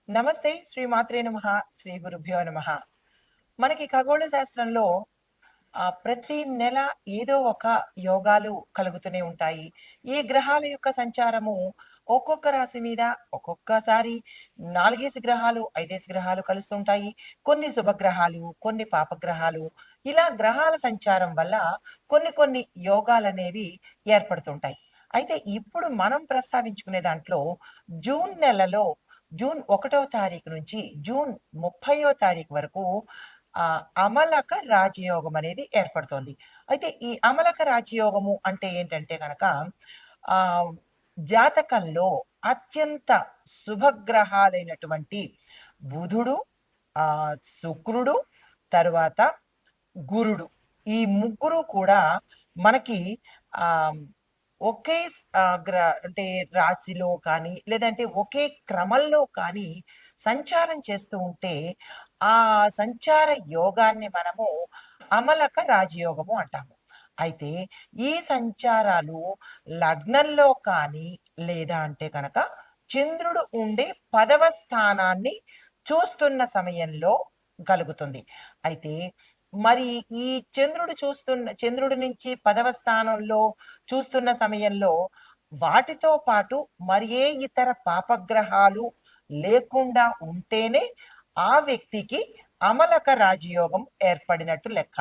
నమస్తే. శ్రీమాత్రే నమః. శ్రీ గురుభ్యో నమః. మనకి ఖగోళ శాస్త్రంలో ప్రతి నెల ఏదో ఒక యోగాలు కలుగుతూనే ఉంటాయి. ఈ గ్రహాల యొక్క సంచారము ఒక్కొక్క రాశి మీద ఒక్కొక్కసారి 4 గ్రహాలు, 5 గ్రహాలు కలుస్తుంటాయి. కొన్ని శుభగ్రహాలు, కొన్ని పాపగ్రహాలు ఇలా గ్రహాల సంచారం వల్ల కొన్ని కొన్ని యోగాలనేవి ఏర్పడుతుంటాయి. అయితే ఇప్పుడు మనం ప్రస్తావించుకునే దాంట్లో జూన్ నెలలో జూన్ 1వ తారీఖు నుంచి జూన్ 30వ తారీఖు వరకు అమలక రాజయోగం అనేది ఏర్పడుతోంది. అయితే ఈ అమలక రాజయోగము అంటే ఏంటంటే గనక ఆహ్, జాతకంలో అత్యంత శుభగ్రహాలైనటువంటి బుధుడు, శుక్రుడు, తరువాత గురుడు. ఈ ముగ్గురు కూడా మనకి ఆహ్, ఒకే అంటే రాశిలో కానీ, లేదంటే ఒకే క్రమంలో కానీ సంచారం చేస్తూ ఉంటే, ఆ సంచార యోగాన్ని మనము అమలక రాజయోగము అంటాము. అయితే ఈ సంచారాలు లగ్నంలో కానీ, లేదా అంటే కనుక చంద్రుడు ఉండే 10వ స్థానాన్ని చూస్తున్న సమయంలో కలుగుతుంది. అయితే మరి ఈ చంద్రుడి నుంచి 10వ స్థానంలో చూస్తున్న సమయంలో వాటితో పాటు మరి ఏ ఇతర పాపగ్రహాలు లేకుండా ఉంటేనే ఆ వ్యక్తికి అమలక రాజయోగం ఏర్పడినట్టు లెక్క.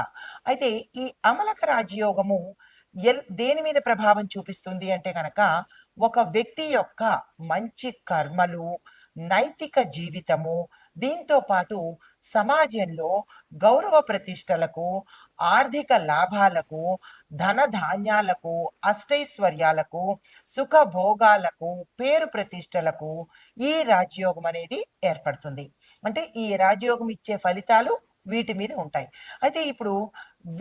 అయితే ఈ అమలక రాజయోగము దేని మీద ప్రభావం చూపిస్తుంది అంటే గనక ఒక వ్యక్తి యొక్క మంచి కర్మలు, నైతిక జీవితము, దీంతో పాటు సమాజంలో గౌరవ ప్రతిష్టలకు, ఆర్థిక లాభాలకు, ధన ధాన్యాలకు, అష్టైశ్వర్యాలకు, సుఖభోగాలకు, పేరు ప్రతిష్టలకు ఈ రాజయోగం అనేది ఏర్పడుతుంది. అంటే ఈ రాజయోగం ఇచ్చే ఫలితాలు వీటి మీద ఉంటాయి. అయితే ఇప్పుడు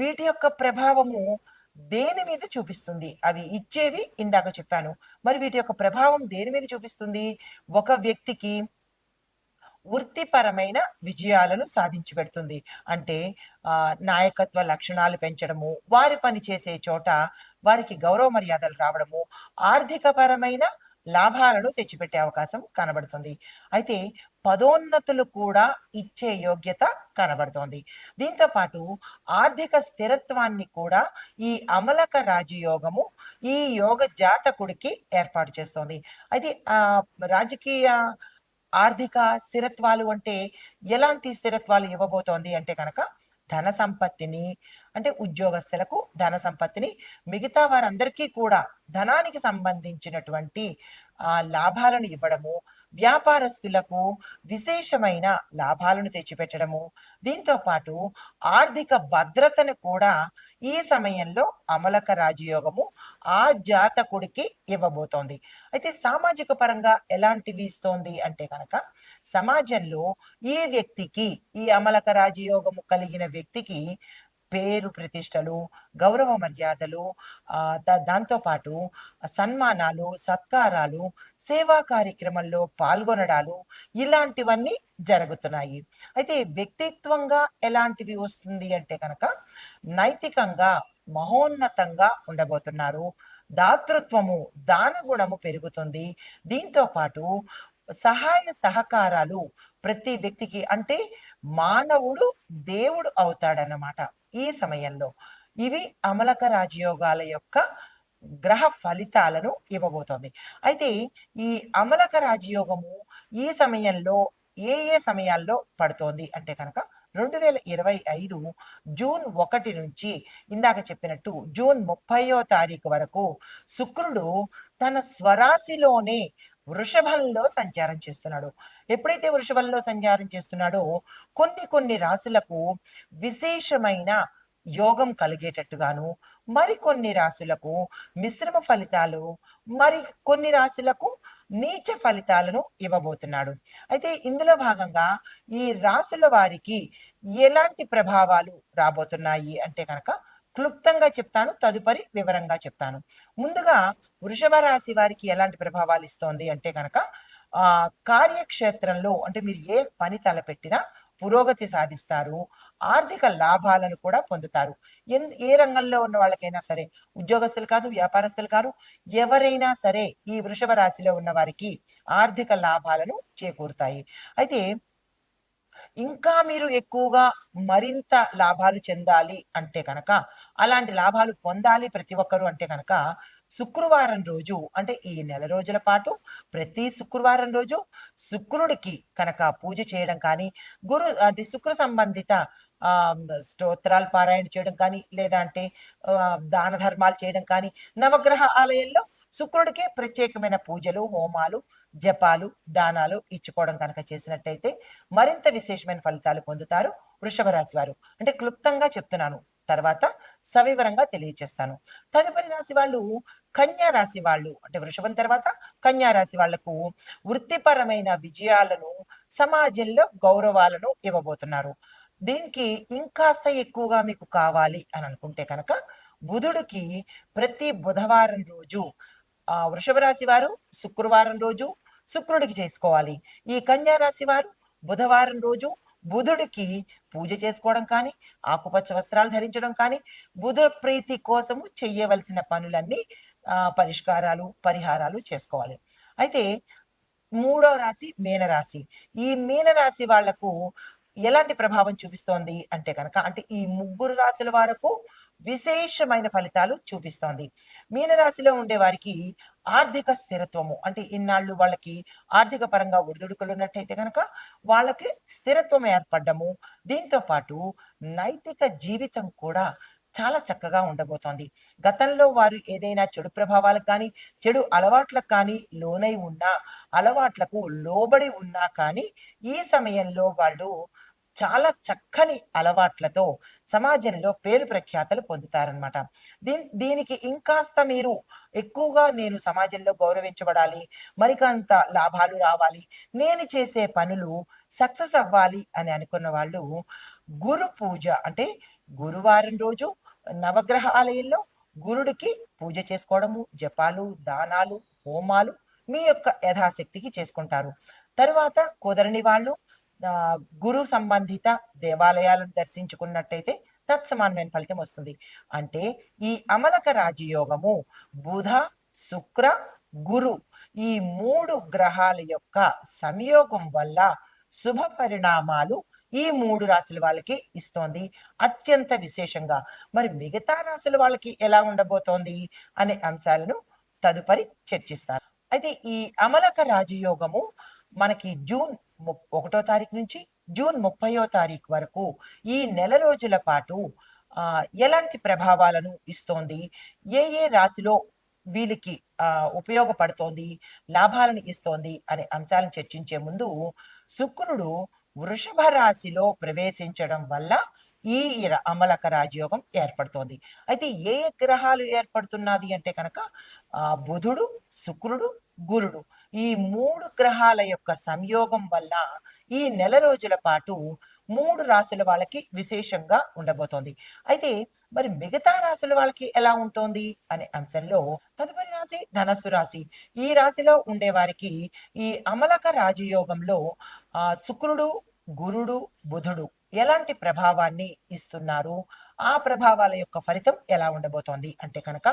వీటి యొక్క ప్రభావము దేని మీద చూపిస్తుంది? అవి ఇచ్చేవి ఇందాక చెప్పాను. మరి వీటి యొక్క ప్రభావం దేని మీద చూపిస్తుంది? ఒక వ్యక్తికి వృత్తిపరమైన విజయాలను సాధించి పెడుతుంది. అంటే నాయకత్వ లక్షణాలు పెంచడము, వారి పని చేసే చోట వారికి గౌరవ మర్యాదలు రావడము, ఆర్థికపరమైన లాభాలను తెచ్చిపెట్టే అవకాశం కనబడుతుంది. అయితే పదోన్నతులు కూడా ఇచ్చే యోగ్యత కనబడుతోంది. దీంతో పాటు ఆర్థిక స్థిరత్వాన్ని కూడా ఈ అమలక రాజయోగము ఈ యోగ జాతకుడికి ఏర్పాటు చేస్తోంది. అయితే రాజకీయ ఆర్థిక స్థిరత్వాలు అంటే ఎలాంటి స్థిరత్వాలు ఇవ్వబోతోంది అంటే కనుక ధన సంపత్తిని, అంటే ఉద్యోగస్తులకు ధన సంపత్తిని, మిగతా వారందరికీ కూడా ధనానికి సంబంధించినటువంటి లాభాలను ఇవ్వడము, వ్యాపారస్తులకు విశేషమైన లాభాలను తెచ్చిపెట్టడము, దీంతో పాటు ఆర్థిక భద్రతను కూడా ఈ సమయంలో అమలక రాజయోగము ఆ జాతకుడికి ఇవ్వబోతోంది. అయితే సామాజిక పరంగా ఎలాంటివి ఇస్తోంది అంటే కనుక సమాజంలో ఈ వ్యక్తికి, ఈ అమలక రాజయోగము కలిగిన వ్యక్తికి పేరు ప్రతిష్టలు, గౌరవ మర్యాదలు, దాంతో పాటు సన్మానాలు, సత్కారాలు, సేవా కార్యక్రమంలో పాల్గొనడాలు ఇలాంటివన్నీ జరుగుతున్నాయి. అయితే వ్యక్తిత్వంగా ఎలాంటివి వస్తుంది అంటే కనుక నైతికంగా మహోన్నతంగా ఉండబోతున్నారు. దాతృత్వము, దానగుణము పెరుగుతుంది. దీంతో పాటు సహాయ సహకారాలు ప్రతి వ్యక్తికి, అంటే మానవుడు దేవుడు అవుతాడన్నమాట ఈ సమయంలో. ఇవి అమలక రాజయోగాల యొక్క గ్రహ ఫలితాలను ఇవ్వబోతోంది. అయితే ఈ అమలక రాజయోగము ఈ సమయంలో ఏ సమయాల్లో పడుతోంది అంటే కనుక 2025 జూన్ 1 నుంచి ఇందాక చెప్పినట్టు జూన్ 30వ తారీఖు వరకు శుక్రుడు తన స్వరాశిలోనే వృషభంలో సంచారం చేస్తున్నాడు. ఎప్పుడైతే వృషభంలో సంచారం చేస్తున్నాడో కొన్ని కొన్ని రాశులకు విశేషమైన యోగం కలిగేటట్టుగాను, మరికొన్ని రాశులకు మిశ్రమ ఫలితాలు, మరి కొన్ని రాశులకు నీచ ఫలితాలను ఇవ్వబోతున్నాడు. అయితే ఇందులో భాగంగా ఈ రాశుల వారికి ఎలాంటి ప్రభావాలు రాబోతున్నాయి అంటే కనుక క్లుప్తంగా చెప్తాను, తదుపరి వివరంగా చెప్తాను. ముందుగా వృషభ రాశి వారికి ఎలాంటి ప్రభావాలు ఇస్తోంది అంటే కనుక కార్యక్షేత్రంలో, అంటే మీరు ఏ పని తలపెట్టినా పురోగతి సాధిస్తారు. ఆర్థిక లాభాలను కూడా పొందుతారు. ఏ రంగంలో ఉన్న వాళ్ళకైనా సరే, ఉద్యోగస్తులు కాదు, వ్యాపారస్తులు కాదు, ఎవరైనా సరే ఈ వృషభ రాశిలో ఉన్న వారికి ఆర్థిక లాభాలను చేకూరుతాయి. అయితే ఇంకా మీరు ఎక్కువగా మరింత లాభాలు చెందాలి అంటే కనుక, అలాంటి లాభాలు పొందాలి ప్రతి ఒక్కరు అంటే కనుక, శుక్రవారం రోజు అంటే ఈ నెల రోజుల పాటు ప్రతి శుక్రవారం రోజు శుక్రుడికి కనుక పూజ చేయడం కానీ, అంటే శుక్ర సంబంధిత స్తోత్రాలు పారాయణ చేయడం కానీ, లేదా అంటే దాన ధర్మాలు చేయడం కానీ, నవగ్రహ ఆలయంలో శుక్రుడికే ప్రత్యేకమైన పూజలు, హోమాలు, జపాలు, దానాలు ఇచ్చుకోవడం కనుక చేసినట్టయితే మరింత విశేషమైన ఫలితాలు పొందుతారు వృషభ రాశి వారు. అంటే క్లుప్తంగా చెప్తున్నాను. తర్వాత సవివరంగా తెలియచేస్తాను. తదుపరి రాశి వాళ్ళు కన్యా రాశి వాళ్ళు. అంటే వృషభం తర్వాత కన్యా రాశి వాళ్లకు వృత్తిపరమైన విజయాలను, సమాజంలో గౌరవాలను ఇవ్వబోతున్నారు. దీనికి ఇంకాస్త ఎక్కువగా మీకు కావాలి అని అనుకుంటే కనుక బుధుడికి ప్రతి బుధవారం రోజు వృషభ రాశి వారు శుక్రవారం రోజు శుక్రుడికి చేసుకోవాలి. ఈ కన్యా రాశి వారు బుధవారం రోజు బుధుడికి పూజ చేసుకోవడం కానీ, ఆకుపచ్చ వస్త్రాలు ధరించడం కానీ, బుధ ప్రీతి కోసము చెయ్యవలసిన పనులన్నీ పరిష్కారాలు, పరిహారాలు చేసుకోవాలి. అయితే మూడో రాశి మీనరాశి. ఈ మీనరాశి వాళ్లకు ఎలాంటి ప్రభావం చూపిస్తోంది అంటే కనుక, అంటే ఈ ముగ్గురు రాశుల వరకు విశేషమైన ఫలితాలు చూపిస్తోంది. మీనరాశిలో ఉండే వారికి ఆర్థిక స్థిరత్వము, అంటే ఇన్నాళ్ళు వాళ్ళకి ఆర్థిక పరంగా ఒడిదుడుకులు ఉన్నట్టయితే కనుక వాళ్ళకి స్థిరత్వం ఏర్పడము, దీంతో పాటు నైతిక జీవితం కూడా చాలా చక్కగా ఉండబోతోంది. గతంలో వారు ఏదైనా చెడు ప్రభావాలకు కానీ, చెడు అలవాట్లకు కానీ లోనై ఉన్నా, అలవాట్లకు లోబడి ఉన్నా కానీ ఈ సమయంలో వాళ్ళు చాలా చక్కని అలవాట్లతో సమాజంలో పేరు ప్రఖ్యాతలు పొందుతారనమాట. దీనికి ఇంకాస్త మీరు ఎక్కువగా నేను సమాజంలో గౌరవించబడాలి, మరికంత లాభాలు రావాలి, నేను చేసే పనులు సక్సెస్ అవ్వాలి అని అనుకున్న వాళ్ళు గురు పూజ, అంటే గురువారం రోజు నవగ్రహ ఆలయంలో గురుడికి పూజ చేసుకోవడము, జపాలు, దానాలు, హోమాలు మీ యొక్క యథాశక్తికి చేసుకుంటారు. తరువాత కుదరని వాళ్ళు గురు సంబంధిత దేవాలయాలను దర్శించుకున్నట్టయితే తత్సమానమైన ఫలితం వస్తుంది. అంటే ఈ అమలక రాజయోగము బుధ, శుక్ర, గురు ఈ 3 గ్రహాల యొక్క సంయోగం వల్ల శుభ పరిణామాలు ఈ 3 రాశుల వాళ్ళకి ఇస్తోంది అత్యంత విశేషంగా. మరి మిగతా రాశుల వాళ్ళకి ఎలా ఉండబోతోంది అనే అంశాలను తదుపరి చర్చిస్తారు. అయితే ఈ అమలక రాజయోగము మనకి జూన్ 1వ తారీఖు నుంచి జూన్ 30వ తారీఖు వరకు ఈ నెల రోజుల పాటు ఎలాంటి ప్రభావాలను ఇస్తోంది, ఏ ఏ రాశిలో వీళ్ళకి ఉపయోగపడుతోంది, లాభాలను ఇస్తోంది అనే అంశాలను చర్చించే ముందు శుక్రుడు వృషభ రాశిలో ప్రవేశించడం వల్ల ఈ అమలక రాజయోగం ఏర్పడుతోంది. అయితే ఏ ఏ గ్రహాలు ఏర్పడుతున్నది అంటే కనుక బుధుడు, శుక్రుడు, గురుడు ఈ 3 గ్రహాల యొక్క సంయోగం వల్ల ఈ నెల రోజుల పాటు 3 రాశుల వాళ్ళకి విశేషంగా ఉండబోతోంది. అయితే మరి మిగతా రాశుల వాళ్ళకి ఎలా ఉంటుంది అనే అంశంలో తదుపరి రాశి ధనస్సు రాశి. ఈ రాశిలో ఉండే వారికి ఈ అమలక రాజయోగంలో శుక్రుడు, గురుడు, బుధుడు ఎలాంటి ప్రభావాన్ని ఇస్తున్నారు, ఆ ప్రభావాల యొక్క ఫలితం ఎలా ఉండబోతోంది అంటే కనుక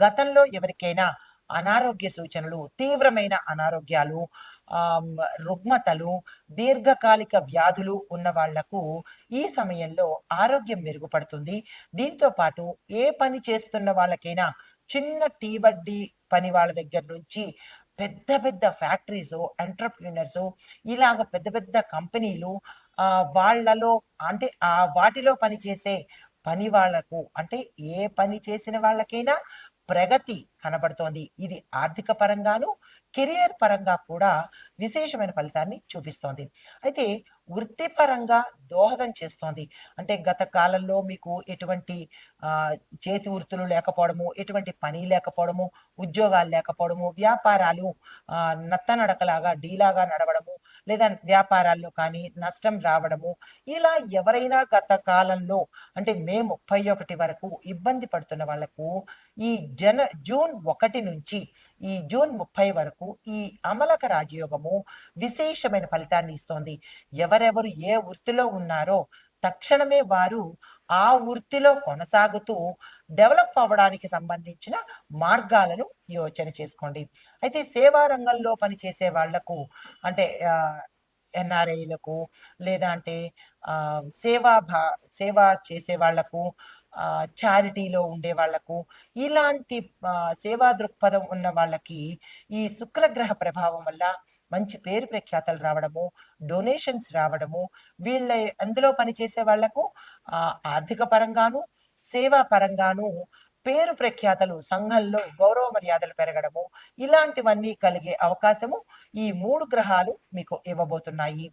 గతంలో ఎవరికైనా అనారోగ్య సూచనలు, తీవ్రమైన అనారోగ్యాలు, రుగ్మతలు, దీర్ఘకాలిక వ్యాధులు ఉన్న వాళ్లకు ఈ సమయంలో ఆరోగ్యం మెరుగుపడుతుంది. దీంతో పాటు ఏ పని చేస్తున్న వాళ్ళకైనా చిన్న టీ వడ్డీ పని వాళ్ళ దగ్గర నుంచి పెద్ద పెద్ద ఫ్యాక్టరీస్, ఎంటర్‌ప్రెన్యూర్స్ ఇలాగ పెద్ద పెద్ద కంపెనీలు వాళ్ళలో అంటే వాటిలో పనిచేసే పని వాళ్లకు, అంటే ఏ పని చేసిన వాళ్ళకైనా ప్రగతి కనబడుతోంది. ఇది ఆర్థిక పరంగాను, కెరియర్ పరంగా కూడా విశేషమైన ఫలితాన్ని చూపిస్తోంది. అయితే వృత్తిపరంగా దోహదం చేస్తోంది. అంటే గత కాలంలో మీకు ఎటువంటి చేతి వృత్తులు లేకపోవడము, ఎటువంటి పని లేకపోవడము, ఉద్యోగాలు లేకపోవడము, వ్యాపారాలు నత్తనడకలాగా డీలాగా నడవడము, లేదా వ్యాపారాల్లో కానీ నష్టం రావడము, ఇలా ఎవరైనా గత కాలంలో అంటే మే 31 వరకు ఇబ్బంది పడుతున్న వాళ్లకు ఈ జూన్ 1 నుంచి ఈ జూన్ 30 వరకు ఈ అమలక రాజయోగము విశేషమైన ఫలితాన్ని ఇస్తోంది. ఎవరెవరు ఏ వృత్తిలో ఉన్నారో తక్షణమే వారు ఆ వృత్తిలో కొనసాగుతూ డెవలప్ అవ్వడానికి సంబంధించిన మార్గాలను యోచన చేసుకోండి. అయితే సేవా రంగంలో పనిచేసే వాళ్లకు అంటే ఎన్ఆర్ఐలకు లేదా అంటే సేవ చేసే వాళ్లకు, చారిటీలో ఉండే వాళ్లకు, ఇలాంటి సేవా దృక్పథం ఉన్న వాళ్ళకి ఈ శుక్రగ్రహ ప్రభావం వల్ల మంచి పేరు ప్రఖ్యాతలు రావడము, డొనేషన్స్ రావడము, వీళ్ళ అందులో పనిచేసే వాళ్లకు ఆర్థిక పరంగాను, సేవా పరంగాను పేరు ప్రఖ్యాతలు, సంఘంలో గౌరవ మర్యాదలు పెరగడము, ఇలాంటివన్నీ కలిగే అవకాశము ఈ 3 గ్రహాలు మీకు ఇవ్వబోతున్నాయి.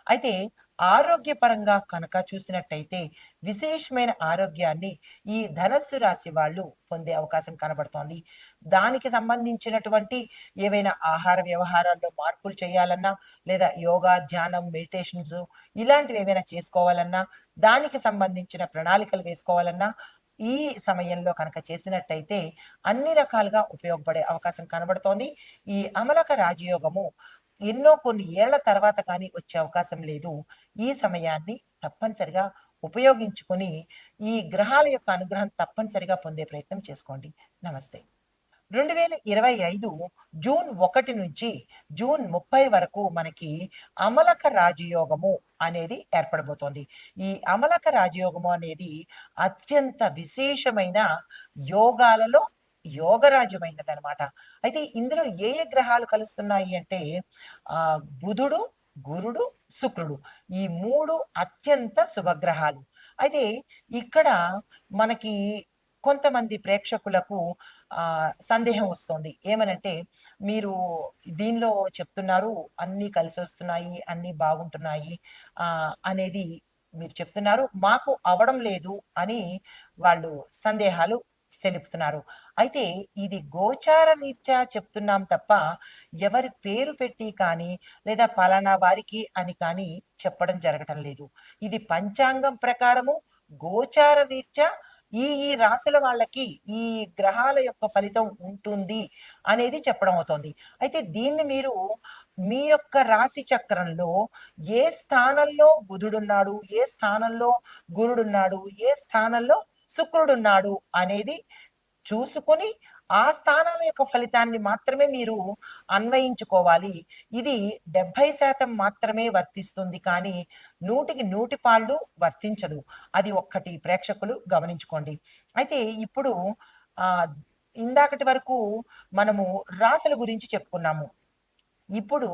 అయితే ఆరోగ్యపరంగా కనుక చూసినట్టయితే విశేషమైన ఆరోగ్యాన్ని ఈ ధనస్సు రాశి వాళ్ళు పొందే అవకాశం కనబడుతోంది. దానికి సంబంధించినటువంటి ఏవైనా ఆహార వ్యవహారాల్లో మార్పులు చేయాలన్నా, లేదా యోగా, ధ్యానం, మెడిటేషన్స్ ఇలాంటివి ఏవైనా చేసుకోవాలన్నా, దానికి సంబంధించిన ప్రణాళికలు వేసుకోవాలన్నా ఈ సమయంలో కనుక చేసినట్టయితే అన్ని రకాలుగా ఉపయోగపడే అవకాశం కనబడుతోంది. ఈ అమలక రాజయోగము ఎన్నో కొన్ని ఏళ్ల తర్వాత కానీ వచ్చే అవకాశం లేదు. ఈ సమయాన్ని తప్పనిసరిగా ఉపయోగించుకొని ఈ గ్రహాల యొక్క అనుగ్రహం తప్పనిసరిగా పొందే ప్రయత్నం చేసుకోండి. నమస్తే. 2025 జూన్ 1 నుంచి జూన్ 30 వరకు మనకి అమలక రాజయోగము అనేది ఏర్పడబోతోంది. ఈ అమలక రాజయోగము అనేది అత్యంత విశేషమైన యోగాలలో యోగరాజ్యమైనదనమాట. అయితే ఇందులో ఏ ఏ గ్రహాలు కలుస్తున్నాయి అంటే బుధుడు, గురుడు, శుక్రుడు ఈ 3 అత్యంత శుభగ్రహాలు. అయితే ఇక్కడ మనకి కొంతమంది ప్రేక్షకులకు సందేహం వస్తోంది. ఏమనంటే, మీరు దీనిలో చెప్తున్నారు అన్నీ కలిసొస్తున్నాయి, అన్నీ బాగుంటున్నాయి అనేది మీరు చెప్తున్నారు. మాకు అవ్వడం లేదు అని వాళ్ళు సందేహాలు తెలుపుతున్నారు. అయితే ఇది గోచార రీత్యా చెప్తున్నాం తప్ప, ఎవరి పేరు పెట్టి కానీ, లేదా పలానా వారికి అని కానీ చెప్పడం జరగటం లేదు. ఇది పంచాంగం ప్రకారము గోచార రీత్యా ఈ రాశుల వాళ్ళకి ఈ గ్రహాల యొక్క ఫలితం ఉంటుంది అనేది చెప్పడం అవుతోంది. అయితే దీన్ని మీరు మీ యొక్క రాశి చక్రంలో ఏ స్థానంలో బుధుడున్నాడు, ఏ స్థానంలో గురుడున్నాడు, ఏ స్థానంలో శుక్రుడున్నాడు అనేది చూసుకొని ఆ స్థానాల యొక్క ఫలితాన్ని మాత్రమే మీరు అన్వయించుకోవాలి. ఇది 70% మాత్రమే వర్తిస్తుంది కానీ 100కి 100 పాళ్ళు వర్తించదు. అది ఒక్కటి ప్రేక్షకులు గమనించుకోండి. అయితే ఇప్పుడు ఆహ్, ఇందాకటి వరకు మనము రాశుల గురించి చెప్పుకున్నాము. ఇప్పుడు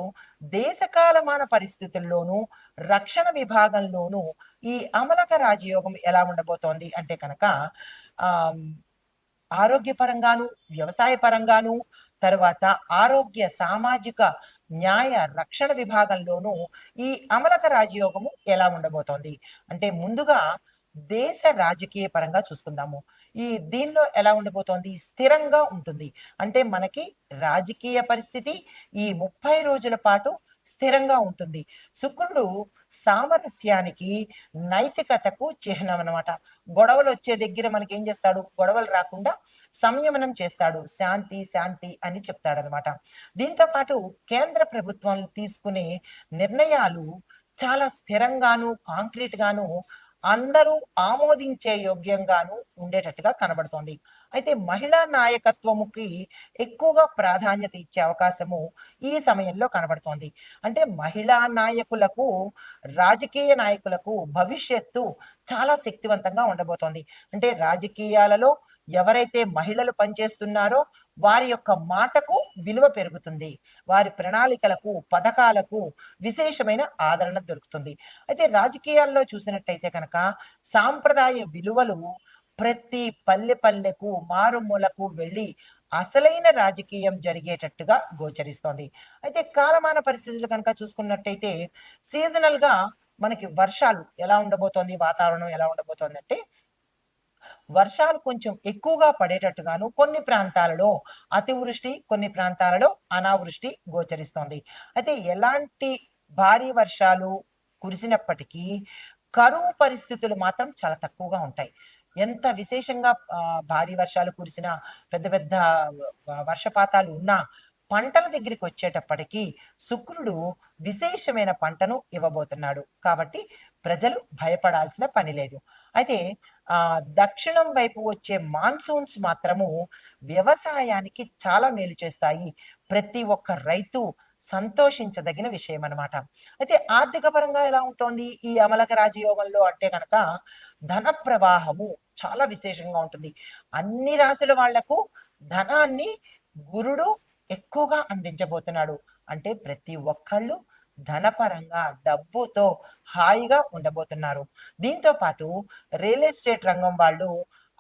దేశకాలమాన పరిస్థితుల్లోనూ, రక్షణ విభాగంలోనూ ఈ అమలక రాజయోగం ఎలా ఉండబోతోంది అంటే కనుక ఆహ్, ఆరోగ్యపరంగాను, వ్యవసాయ పరంగాను, తరువాత ఆరోగ్య, సామాజిక, న్యాయ, రక్షణ విభాగంలోనూ ఈ అమలక రాజయోగము ఎలా ఉండబోతోంది? అంటే ముందుగా దేశ రాజకీయ పరంగా చూసుకుందాము. దీనిలో ఎలా ఉండబోతోంది? స్థిరంగా ఉంటుంది. అంటే మనకి రాజకీయ పరిస్థితి ఈ 30 రోజుల పాటు స్థిరంగా ఉంటుంది. శుక్రుడు సామరస్యానికి, నైతికతకు చిహ్నం అనమాట. గొడవలొచ్చే దగ్గర మనకేం చేస్తాడు? గొడవలు రాకుండా సంయమనం చేస్తాడు. శాంతి, శాంతి అని చెప్తాడనమాట. దీంతో పాటు కేంద్ర ప్రభుత్వం తీసుకునే నిర్ణయాలు చాలా స్థిరంగాను, కాంక్రీట్‌గాను అందరూ ఆమోదించే యోగ్యంగాను ఉండేటట్టుగా కనబడుతోంది. అయితే మహిళా నాయకత్వముకి ఎక్కువగా ప్రాధాన్యత ఇచ్చే అవకాశము ఈ సమయంలో కనబడుతోంది. అంటే మహిళా నాయకులకు, రాజకీయ నాయకులకు భవిష్యత్తు చాలా శక్తివంతంగా ఉండబోతోంది. అంటే రాజకీయాలలో ఎవరైతే మహిళలు పనిచేస్తున్నారో వారి యొక్క మాటకు విలువ పెరుగుతుంది. వారి ప్రణాళికలకు, పథకాలకు విశేషమైన ఆదరణ దొరుకుతుంది. అయితే రాజకీయాల్లో చూసినట్టయితే కనుక సాంప్రదాయ విలువలు ప్రతి పల్లె పల్లెకు, మారుమూలకు వెళ్ళి అసలైన రాజకీయం జరిగేటట్టుగా గోచరిస్తోంది. అయితే కాలమాన పరిస్థితులు కనుక చూసుకున్నట్టయితే సీజనల్‌గా మనకి వర్షాలు ఎలా ఉండబోతోంది, వాతావరణం ఎలా ఉండబోతోందంటే వర్షాలు కొంచెం ఎక్కువగా పడేటట్టుగాను కొన్ని ప్రాంతాలలో అతివృష్టి, కొన్ని ప్రాంతాలలో అనావృష్టి గోచరిస్తోంది. అయితే ఎలాంటి భారీ వర్షాలు కురిసినప్పటికీ కరువు పరిస్థితులు మాత్రం చాలా తక్కువగా ఉంటాయి. ఎంత విశేషంగా భారీ వర్షాలు కురిసినా, పెద్ద పెద్ద వర్షపాతాలు ఉన్నా పంటల దగ్గరికి వచ్చేటప్పటికి శుక్రుడు విశేషమైన పంటను ఇవ్వబోతున్నాడు. కాబట్టి ప్రజలు భయపడాల్సిన పని లేదు. అయితే దక్షిణం వైపు వచ్చే మాన్సూన్స్ మాత్రము వ్యవసాయానికి చాలా మేలు చేస్తాయి. ప్రతి ఒక్క రైతు సంతోషించదగిన విషయం అన్నమాట. అయితే ఆర్థిక పరంగా ఎలా ఉంటోంది ఈ అమలక రాజయోగంలో అంటే గనక ధన ప్రవాహము చాలా విశేషంగా ఉంటుంది. అన్ని రాశుల వాళ్లకు ధనాన్ని గురుడు ఎక్కువగా అందించబోతున్నాడు. అంటే ప్రతి ఒక్కళ్ళు ధనపరంగా డబ్బుతో హాయిగా ఉండబోతున్నారు. దీంతో పాటు రియల్ ఎస్టేట్ రంగం వాళ్ళు,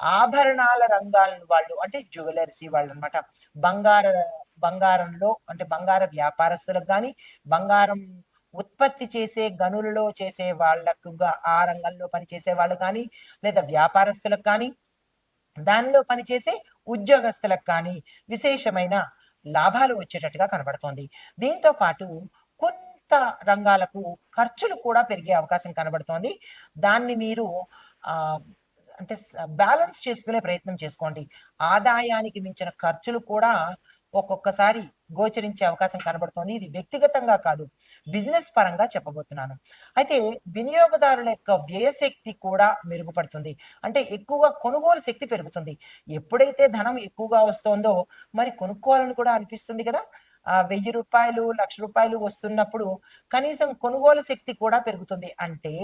ఆభరణాల రంగాలను వాళ్ళు అంటే జ్యువెలర్సీ వాళ్ళనమాట. బంగార బంగారంలో అంటే బంగార వ్యాపారస్తులకు గాని, బంగారం ఉత్పత్తి చేసే గనులలో చేసే వాళ్ళకుగా ఆ రంగంలో పనిచేసే వాళ్ళు కానీ, లేదా వ్యాపారస్తులకు కానీ, దానిలో పనిచేసే ఉద్యోగస్తులకు కానీ విశేషమైన లాభాలు వచ్చేటట్టుగా కనబడుతోంది. దీంతో పాటు కొంత రంగాలకు ఖర్చులు కూడా పెరిగే అవకాశం కనబడుతోంది. దాన్ని మీరు ఆహ్, అంటే బ్యాలెన్స్ చేసుకునే ప్రయత్నం చేసుకోండి. ఆదాయానికి మించిన ఖర్చులు కూడా ఒక్కొక్కసారి గోచరించే అవకాశం కనబడుతోంది. ఇది వ్యక్తిగతంగా కాదు, బిజినెస్ పరంగా చెప్పబోతున్నాను. అయితే వినియోగదారుల యొక్క వ్యయశక్తి కూడా మెరుగుపడుతుంది. అంటే ఎక్కువగా కొనుగోలు శక్తి పెరుగుతుంది. ఎప్పుడైతే ధనం ఎక్కువగా వస్తోందో మరి కొనుక్కోవాలని కూడా అనిపిస్తుంది కదా! రూ. 1000, రూ. 1,00,000 వస్తున్నప్పుడు కనీసం కొనుగోలు శక్తి కూడా పెరుగుతుంది. అంటే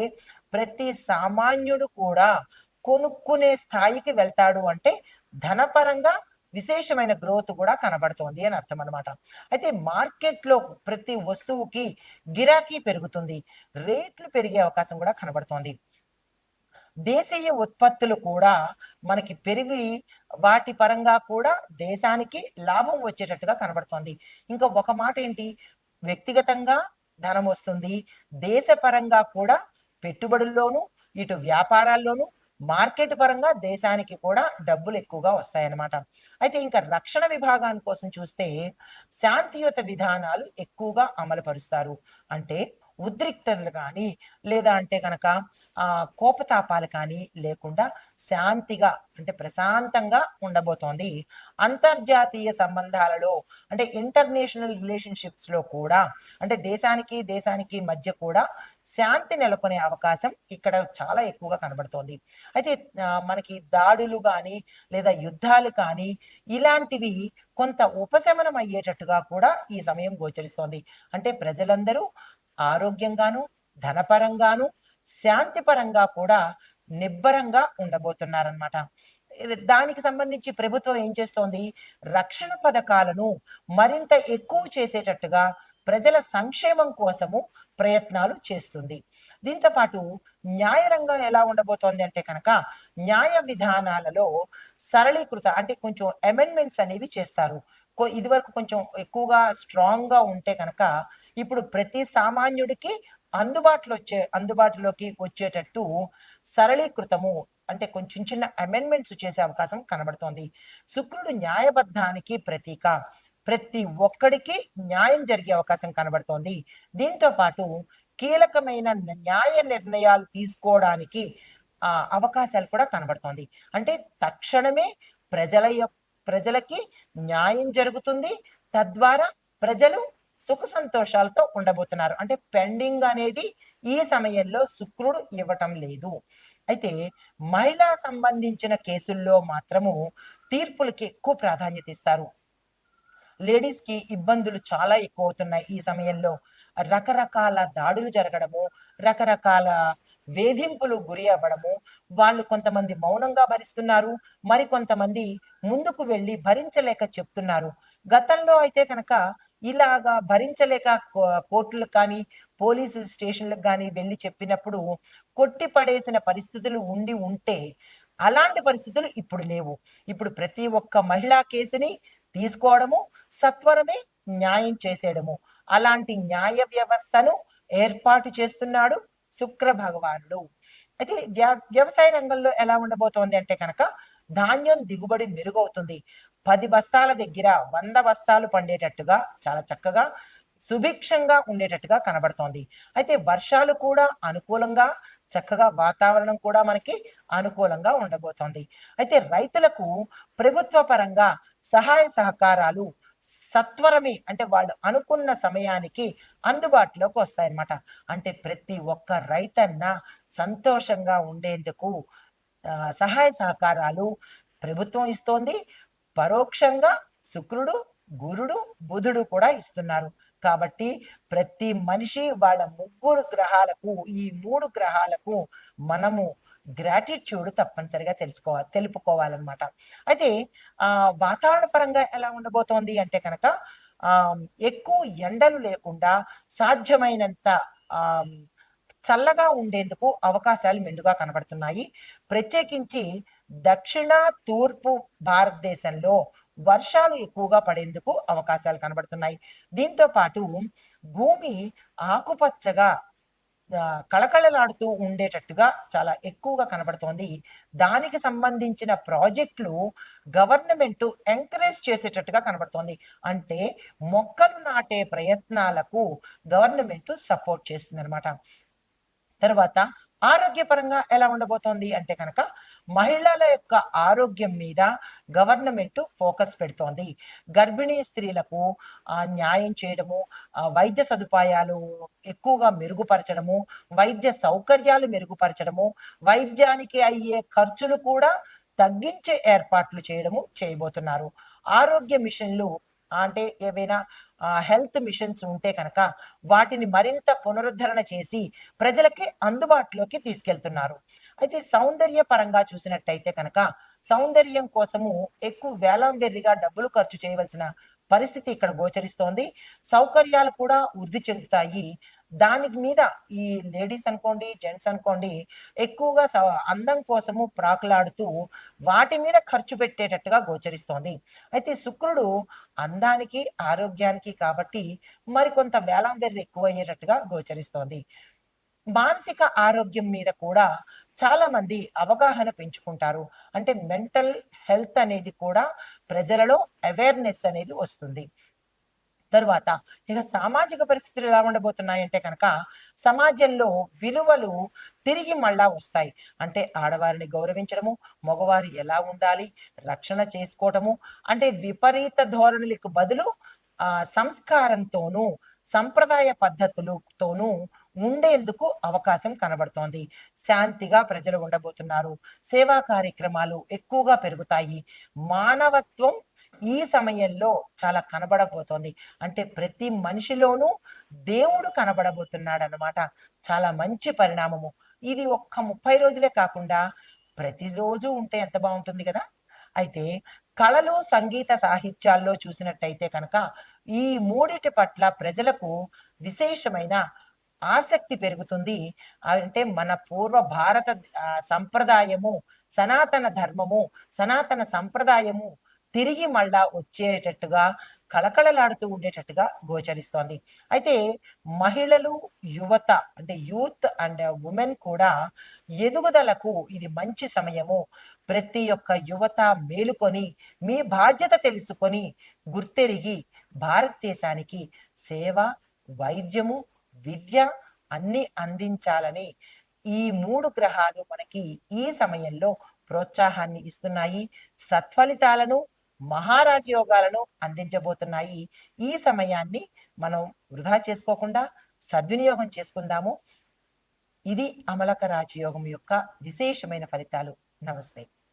ప్రతి సామాన్యుడు కూడా కొనుక్కునే స్థాయికి వెళ్తాడు అంటే ధనపరంగా విశేషమైన గ్రోత్ కూడా కనబడుతోంది అని అర్థం అనమాట. అయితే మార్కెట్‌లో ప్రతి వస్తువుకి గిరాకీ పెరుగుతుంది. రేట్లు పెరిగే అవకాశం కూడా కనబడుతోంది. దేశీయ ఉత్పత్తులు కూడా మనకి పెరిగి వాటి పరంగా కూడా దేశానికి లాభం వచ్చేటట్టుగా కనబడుతోంది. ఇంకా ఒక మాట ఏంటి, వ్యక్తిగతంగా ధనం వస్తుంది. దేశ పరంగా కూడా పెట్టుబడుల్లోనూ, ఇటు వ్యాపారాల్లోనూ, మార్కెట్ పరంగా దేశానికి కూడా డబ్బులు ఎక్కువగా వస్తాయన్నమాట. అయితే ఇంకా రక్షణ విభాగాని కోసం చూస్తే శాంతియుత విధానాలు ఎక్కువగా అమలు పరుస్తారు. అంటే ఉద్రిక్తతలు కానీ, లేదా అంటే గనక కోపతాపాలు కానీ లేకుండా శాంతిగా అంటే ప్రశాంతంగా ఉండబోతోంది. అంతర్జాతీయ సంబంధాలలో అంటే ఇంటర్నేషనల్ రిలేషన్‌షిప్స్‌లో కూడా అంటే దేశానికి మధ్య కూడా శాంతి నెలకొనే అవకాశం ఇక్కడ చాలా ఎక్కువగా కనబడుతోంది. అయితే మనకి దాడులు గానీ, లేదా యుద్ధాలు కానీ ఇలాంటివి కొంత ఉపశమనం అయ్యేటట్టుగా కూడా ఈ సమయం గోచరిస్తోంది. అంటే ప్రజలందరూ ఆరోగ్యంగాను, ధనపరంగాను, శాంతి పరంగా కూడా నిబ్బరంగా ఉండబోతున్నారనమాట. దానికి సంబంధించి ప్రభుత్వం ఏం చేస్తోంది? రక్షణ పథకాలను మరింత ఎక్కువ చేసేటట్టుగా ప్రజల సంక్షేమం కోసము ప్రయత్నాలు చేస్తుంది. దీంతో పాటు న్యాయ రంగం ఎలా ఉండబోతోంది అంటే కనుక న్యాయ విధానాలలో సరళీకృత అంటే కొంచెం అమెండ్మెంట్స్ అనేవి చేస్తారు. ఇదివరకు కొంచెం ఎక్కువగా స్ట్రాంగ్‌గా ఉంటే కనుక ఇప్పుడు ప్రతి సామాన్యుడికి అందుబాటులోకి వచ్చేటట్టు సరళీకృతము అంటే కొంచెం చిన్న అమెండ్మెంట్స్ చేసే అవకాశం కనబడుతోంది. శుక్రుడు న్యాయబద్ధానికి ప్రతీక. ప్రతి ఒక్కడికి న్యాయం జరిగే అవకాశం కనబడుతోంది. దీంతో పాటు కీలకమైన న్యాయ నిర్ణయాలు తీసుకోవడానికి అవకాశాలు కూడా కనబడుతోంది. అంటే తక్షణమే ప్రజలకి న్యాయం జరుగుతుంది. తద్వారా ప్రజలు సుఖ సంతోషాలతో ఉండబోతున్నారు. అంటే పెండింగ్ అనేది ఈ సమయంలో శుక్రుడు ఇవ్వటం లేదు. అయితే మహిళా సంబంధించిన కేసుల్లో మాత్రము తీర్పులకి ఎక్కువ ప్రాధాన్యత ఇస్తారు. లేడీస్‌కి ఇబ్బందులు చాలా ఎక్కువవుతున్నాయి ఈ సమయంలో. రకరకాల దాడులు జరగడము, రకరకాల వేధింపులు గురి అవ్వడము, వాళ్ళు కొంతమంది మౌనంగా భరిస్తున్నారు. మరికొంతమంది ముందుకు వెళ్లి భరించలేక చెప్తున్నారు. గతంలో అయితే కనుక ఇలాగా భరించలేక కోర్టులకు కానీ, పోలీసు స్టేషన్‌లకు గాని వెళ్లి చెప్పినప్పుడు కొట్టి పడేసిన పరిస్థితులు ఉంటే, అలాంటి పరిస్థితులు ఇప్పుడు లేవు. ఇప్పుడు ప్రతి ఒక్క మహిళా కేసుని తీసుకోవడము, సత్వరమే న్యాయం చేసేయడము. అలాంటి న్యాయ వ్యవస్థను ఏర్పాటు చేస్తున్నాడు శుక్ర భగవానుడు. అయితే వ్యవసాయ రంగంలో ఎలా ఉండబోతోంది అంటే కనుక ధాన్యం దిగుబడి మెరుగవుతుంది. 10 బస్తాల దగ్గర 100 బస్తాలు పండేటట్టుగా చాలా చక్కగా సుభిక్షంగా ఉండేటట్టుగా కనబడుతోంది. అయితే వర్షాలు కూడా అనుకూలంగా చక్కగా వాతావరణం కూడా మనకి అనుకూలంగా ఉండబోతోంది. అయితే రైతులకు ప్రభుత్వ పరంగా సహాయ సహకారాలు సత్వరమే అంటే వాళ్ళు అనుకున్న సమయానికి అందుబాటులోకి వస్తాయన్నమాట. అంటే ప్రతి ఒక్క రైతన్న సంతోషంగా ఉండేందుకు సహాయ సహకారాలు ప్రభుత్వం ఇస్తోంది. పరోక్షంగా శుక్రుడు, గురుడు, బుధుడు కూడా ఇస్తున్నారు. కాబట్టి ప్రతి మనిషి వాళ్ళ ముగ్గురు గ్రహాలకు, ఈ 3 గ్రహాలకు మనము గ్రాటిట్యూడ్ తప్పనిసరిగా తెలుపుకోవాలనమాట. అయితే వాతావరణ పరంగా ఎలా ఉండబోతోంది అంటే కనుక ఎక్కువ ఎండలు లేకుండా సాధ్యమైనంత ఆహ్, చల్లగా ఉండేందుకు అవకాశాలు మెండుగా కనబడుతున్నాయి. ప్రత్యేకించి దక్షిణ, తూర్పు భారతదేశంలో వర్షాలు ఎక్కువగా పడేందుకు అవకాశాలు కనబడుతున్నాయి. దీంతో పాటు భూమి ఆకుపచ్చగా కళకళలాడుతూ ఉండేటట్టుగా చాలా ఎక్కువగా కనబడుతోంది. దానికి సంబంధించిన ప్రాజెక్ట్‌లు గవర్నమెంటు ఎంకరేజ్ చేసేటట్టుగా కనబడుతోంది. అంటే మొక్కలు నాటే ప్రయత్నాలకు గవర్నమెంటు సపోర్ట్ చేస్తుందనమాట. తర్వాత ఆరోగ్యపరంగా ఎలా ఉండబోతోంది అంటే కనుక మహిళల యొక్క ఆరోగ్యం మీద గవర్నమెంట్ ఫోకస్ పెడుతోంది. గర్భిణీ స్త్రీలకు న్యాయం చేయడము, వైద్య సదుపాయాలు ఎక్కువగా మెరుగుపరచడము, వైద్య సౌకర్యాలు మెరుగుపరచడము, వైద్యానికి అయ్యే ఖర్చులు కూడా తగ్గించే ఏర్పాట్లు చేయబోతున్నారు. ఆరోగ్య మిషన్లు అంటే ఏవైనా హెల్త్ మిషన్స్ ఉంటే కనుక వాటిని మరింత పునరుద్ధరణ చేసి ప్రజలకి అందుబాటులోకి తీసుకెళ్తున్నారు. అయితే సౌందర్య పరంగా చూసినట్టయితే కనుక సౌందర్యం కోసము ఎక్కువ వేలంవెర్రిగా డబ్బులు ఖర్చు చేయవలసిన పరిస్థితి ఇక్కడ గోచరిస్తోంది. సౌకర్యాలు కూడా వృద్ధి చెందుతాయి. దానికి మీద ఈ లేడీస్ అనుకోండి, జెంట్స్ అనుకోండి ఎక్కువగా అందం కోసము ప్రాకులాడుతూ వాటి మీద ఖర్చు పెట్టేటట్టుగా గోచరిస్తోంది. అయితే శుక్రుడు అందానికి, ఆరోగ్యానికి కాబట్టి మరికొంత వేలాంవెర్రి ఎక్కువయ్యేటట్టుగా గోచరిస్తోంది. మానసిక ఆరోగ్యం మీద కూడా చాలా మంది అవగాహన పెంచుకుంటారు. అంటే మెంటల్ హెల్త్ అనేది కూడా ప్రజలలో అవేర్‌నెస్ అనేది వస్తుంది. తరువాత ఇక సామాజిక పరిస్థితులు ఎలా ఉండబోతున్నాయంటే కనుక సమాజంలో విలువలు తిరిగి మళ్ళా వస్తాయి. అంటే ఆడవారిని గౌరవించడము, మగవారు ఎలా ఉండాలి, రక్షణ చేసుకోవటము, అంటే విపరీత ధోరణులకు బదులు సంస్కారంతోనూ, సంప్రదాయ పద్ధతులతోనూ ఉండేందుకు అవకాశం కనబడుతోంది. శాంతిగా ప్రజలు ఉండబోతున్నారు. సేవా కార్యక్రమాలు ఎక్కువగా పెరుగుతాయి. మానవత్వం ఈ సమయంలో చాలా కనబడబోతోంది. అంటే ప్రతి మనిషిలోనూ దేవుడు కనబడబోతున్నాడనమాట. చాలా మంచి పరిణామము. ఇది ఒక్క 30 రోజులే కాకుండా ప్రతిరోజు ఉంటే ఎంత బావుంటుంది గదా! అయితే కళలు, సంగీత సాహిత్యాల్లో చూసినట్టయితే కనుక ఈ మూడిటి పట్ల ప్రజలకు విశేషమైన ఆసక్తి పెరుగుతుంది. అంటే మన పూర్వ భారత సంప్రదాయము, సనాతన ధర్మము, సనాతన సంప్రదాయము తిరిగి మళ్ళా వచ్చేటట్టుగా కళకళలాడుతూ ఉండేటట్టుగా గోచరిస్తోంది. అయితే మహిళలు, యువత అంటే యూత్ అండ్ వుమెన్ కూడా ఎదుగుదలకు ఇది మంచి సమయము. ప్రతి ఒక్క యువత మేలుకొని, మీ బాధ్యత తెలుసుకొని, గుర్తెరిగి భారతదేశానికి సేవ, వైద్యము, విద్య అన్నీ అందించాలని ఈ 3 గ్రహాలు మనకి ఈ సమయంలో ప్రోత్సాహాన్ని ఇస్తున్నాయి. సత్ఫలితాలను, మహారాజ యోగాలను అందించబోతున్నాయి. ఈ సమయాన్ని మనం వృధా చేసుకోకుండా సద్వినియోగం చేసుకుందాము. ఇది అమలక రాజయోగం యొక్క విశేషమైన ఫలితాలు. నమస్తే.